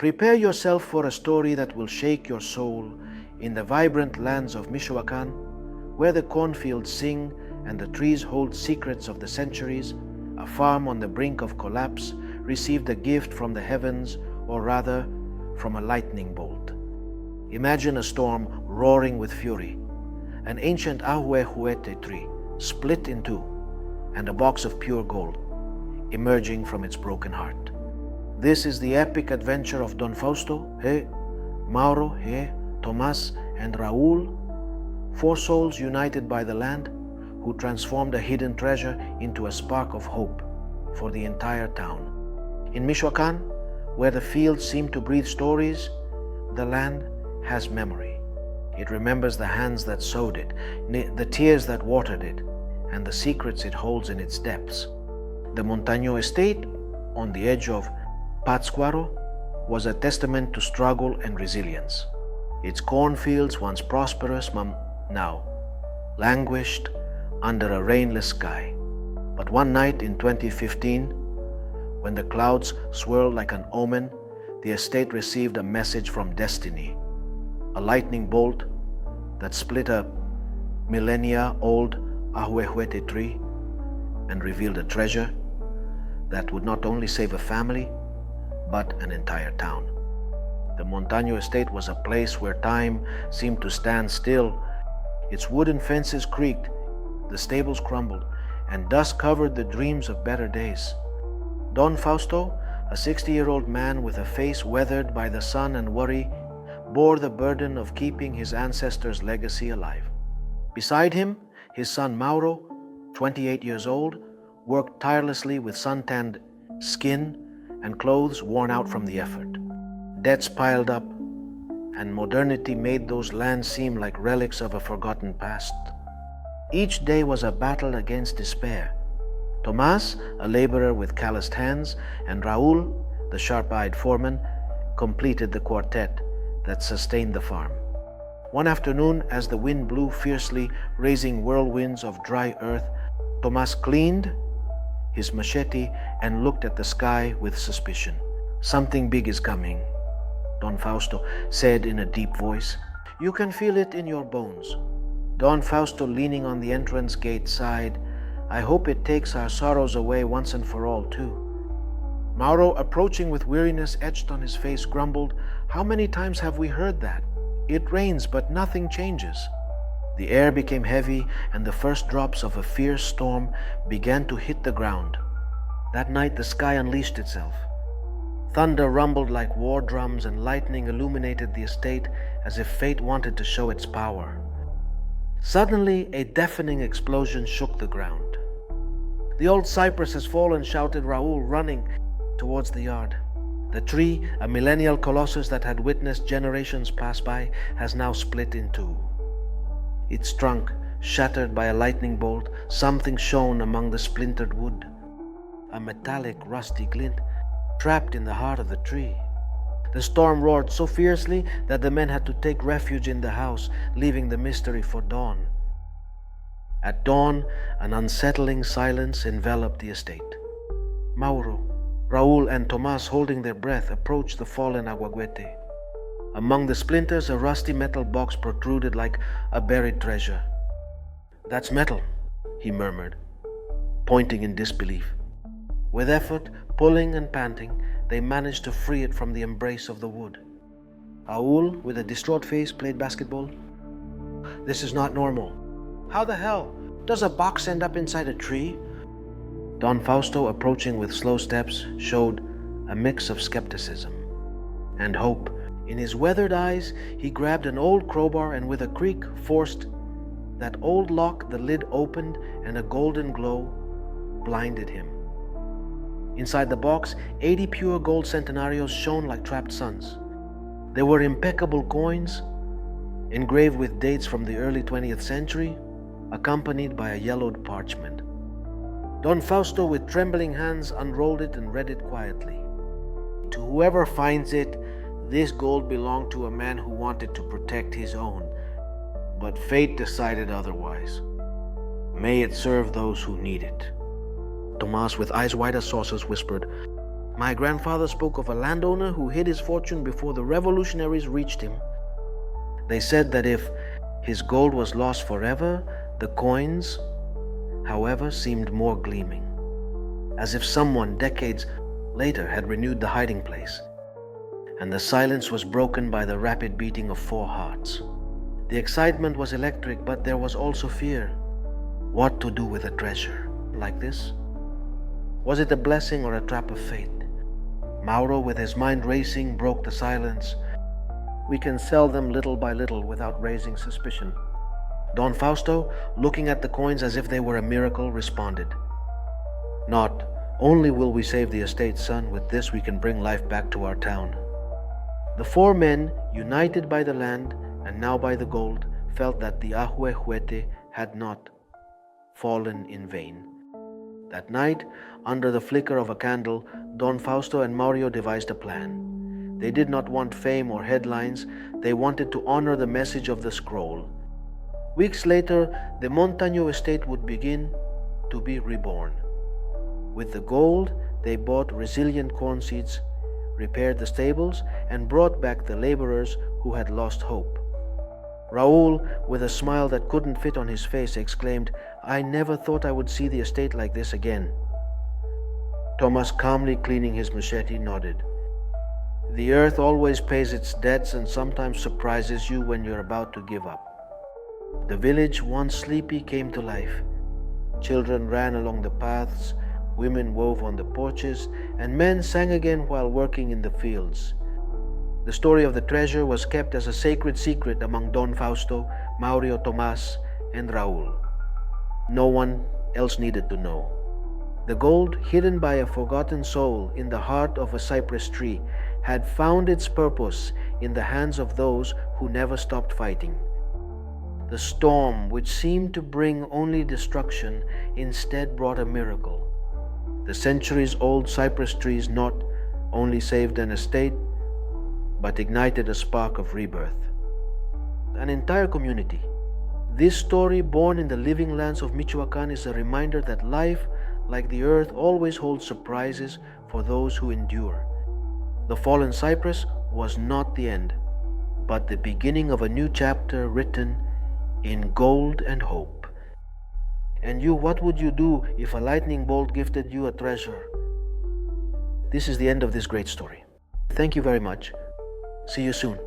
Prepare yourself for a story that will shake your soul in the vibrant lands of Michoacan, where the cornfields sing and the trees hold secrets of the centuries. A farm on the brink of collapse received a gift from the heavens, or rather, from a lightning bolt. Imagine a storm roaring with fury, an ancient ahuehuete tree split in two, and a box of pure gold emerging from its broken heart. This is the epic adventure of Don Fausto, Mauro, Tomas, and Raul, four souls united by the land, who transformed a hidden treasure into a spark of hope for the entire town. In Michoacan, where the fields seem to breathe stories, the land has memory. It remembers the hands that sowed it, the tears that watered it, and the secrets it holds in its depths. The Montaño estate, on the edge of Pátzcuaro, was a testament to struggle and resilience. Its cornfields, once prosperous, now languished under a rainless sky. But one night in 2015, when the clouds swirled like an omen, the estate received a message from destiny, a lightning bolt that split a millennia-old ahuehuete tree and revealed a treasure that would not only save a family, but an entire town. The Montaño estate was a place where time seemed to stand still. Its wooden fences creaked, the stables crumbled, and dust covered the dreams of better days. Don Fausto, a 60-year-old man with a face weathered by the sun and worry, bore the burden of keeping his ancestors' legacy alive. Beside him, his son Mauro, 28 years old, worked tirelessly with sun-tanned skin and clothes worn out from the effort. Debts piled up, and modernity made those lands seem like relics of a forgotten past. Each day was a battle against despair. Tomas, a laborer with calloused hands, and Raul, the sharp-eyed foreman, completed the quartet that sustained the farm. One afternoon, as the wind blew fiercely, raising whirlwinds of dry earth, Tomas cleaned his machete and looked at the sky with suspicion. "Something big is coming," Don Fausto said in a deep voice. "You can feel it in your bones." Don Fausto, leaning on the entrance gate, sighed. "I hope it takes our sorrows away once and for all, too." Mauro, approaching with weariness etched on his face, grumbled, "How many times have we heard that? It rains, but nothing changes." The air became heavy, and the first drops of a fierce storm began to hit the ground. That night the sky unleashed itself. Thunder rumbled like war drums, and lightning illuminated the estate as if fate wanted to show its power. Suddenly, a deafening explosion shook the ground. "The old cypress has fallen," shouted Raul, running towards the yard. The tree, a millennial colossus that had witnessed generations pass by, has now split in two. Its trunk, shattered by a lightning bolt, something shone among the splintered wood. A metallic, rusty glint, trapped in the heart of the tree. The storm roared so fiercely that the men had to take refuge in the house, leaving the mystery for dawn. At dawn, an unsettling silence enveloped the estate. Mauro, Raul, and Tomas, holding their breath, approached the fallen aguaguete. Among the splinters, a rusty metal box protruded like a buried treasure. "That's metal," he murmured, pointing in disbelief. With effort, pulling and panting, they managed to free it from the embrace of the wood. Raul, with a distraught face, played basketball. "This is not normal. How the hell does a box end up inside a tree?" Don Fausto, approaching with slow steps, showed a mix of skepticism and hope. In his weathered eyes, he grabbed an old crowbar and with a creak forced that old lock. The lid opened and a golden glow blinded him. Inside the box, 80 pure gold centenarios shone like trapped suns. They were impeccable coins, engraved with dates from the early 20th century, accompanied by a yellowed parchment. Don Fausto, with trembling hands, unrolled it and read it quietly. "To whoever finds it, this gold belonged to a man who wanted to protect his own, but fate decided otherwise. May it serve those who need it." Tomas, with eyes wide as saucers, whispered, My grandfather spoke of a landowner who hid his fortune before the revolutionaries reached him. They said that if his gold was lost forever, the coins, however, seemed more gleaming, as if someone decades later had renewed the hiding place, and the silence was broken by the rapid beating of 4 hearts. The excitement was electric, but there was also fear. What to do with a treasure like this? Was it a blessing or a trap of fate? Mauro, with his mind racing, broke the silence. We can sell them little by little without raising suspicion. Don Fausto, looking at the coins as if they were a miracle, responded, Not only will we save the estate's son, with this we can bring life back to our town. The 4 men, united by the land and now by the gold, felt that the Ahuehuete had not fallen in vain. That night, under the flicker of a candle, Don Fausto and Mauro devised a plan. They did not want fame or headlines. They wanted to honor the message of the scroll. Weeks later, the Montaño estate would begin to be reborn. With the gold, they bought resilient corn seeds, repaired the stables, and brought back the laborers who had lost hope. Raúl, with a smile that couldn't fit on his face, exclaimed, I never thought I would see the estate like this again. Thomas, calmly cleaning his machete, nodded. The earth always pays its debts and sometimes surprises you when you're about to give up. The village, once sleepy, came to life. Children ran along the paths, women wove on the porches, and men sang again while working in the fields. The story of the treasure was kept as a sacred secret among Don Fausto, Mauro, Tomas, and Raúl. No one else needed to know. The gold, hidden by a forgotten soul in the heart of a cypress tree, had found its purpose in the hands of those who never stopped fighting. The storm, which seemed to bring only destruction, instead brought a miracle. The centuries-old cypress trees not only saved an estate, but ignited a spark of rebirth. An entire community. This story, born in the living lands of Michoacán, is a reminder that life, like the earth, always holds surprises for those who endure. The fallen cypress was not the end, but the beginning of a new chapter written in gold and hope. And you, what would you do if a lightning bolt gifted you a treasure? This is the end of this great story. Thank you very much. See you soon.